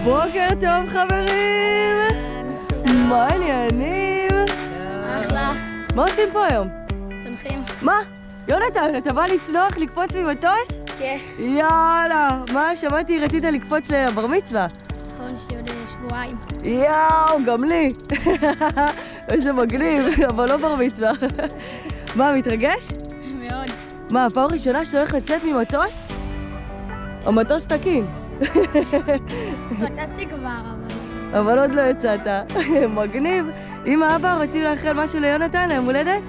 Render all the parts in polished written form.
בוקר טוב חברים! מה העניינים? אחלה. מה עושים פה היום? צונחים. מה? יונתן, אתה בא לצנוח, לקפוץ ממטוס? כן. יאללה! מה, שמעתי, רצית לקפוץ לבר מצווה. נכון, יש לי עוד שבועיים. יאו, גם לי! איזה מגניב, אבל לא בר מצווה. מה, מתרגש? מאוד. מה, הפעם הראשונה שאתה הולך לצאת ממטוס? המטוס תקין. טסתי כבר, אבל עוד לא יצאת. מגניב. אמא, אבא, רוצים לאחל משהו ליונתן, ליום הולדת?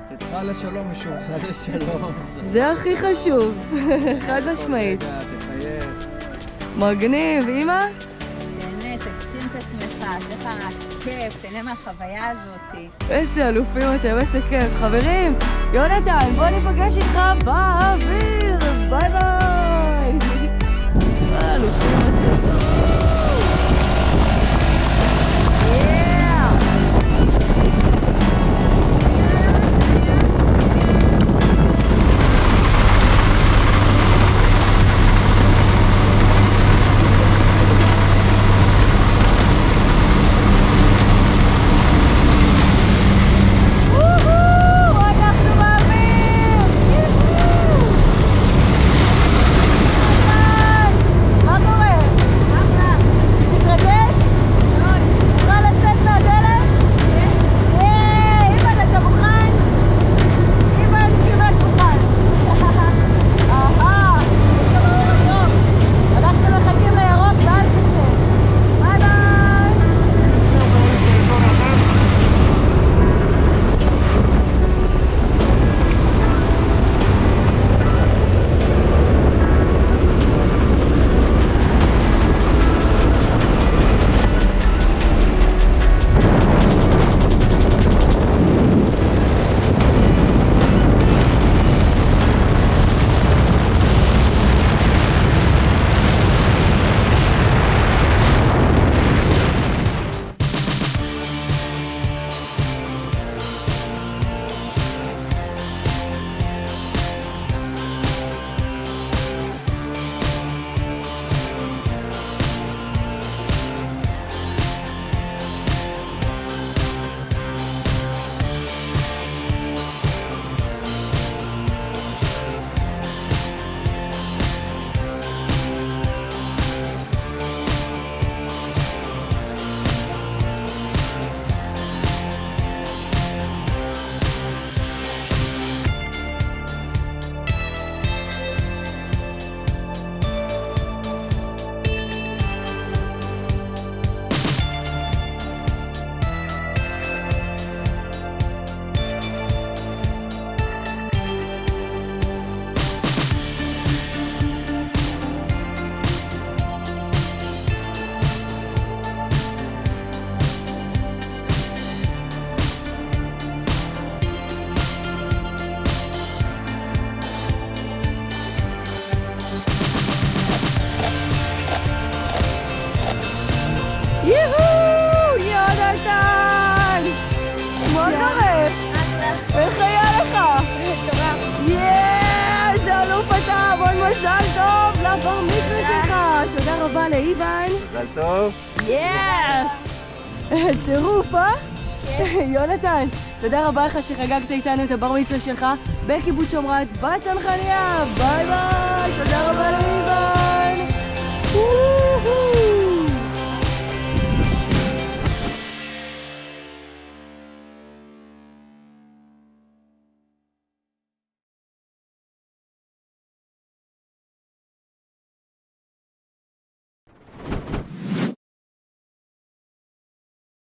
צאתך לשלום ושובך לשלום. זה הכי חשוב, חד משמעית. תחייך. מגניב, אמא? תהנה, תגשים את עצמך, תהיה לך כיף, תהנה מהחוויה הזאת. איזה אלופים אתם, איזה כיף. חברים, יונתן, בוא ניפגש איתך באוויר. ביי ביי. אלופים אתם. יהו! יונתן! מה קורה? איך היה לך? איזה אלוף אתה! המון מזל טוב לבר מצווה שלך! תודה רבה לאיבן! מזל טוב. טירוף, אה? יונתן, תודה רבה לך שחגגת איתנו את הבר מצווה שלך בקיבוץ שומרת בצנחניה! ביי ביי! תודה רבה לאיבן!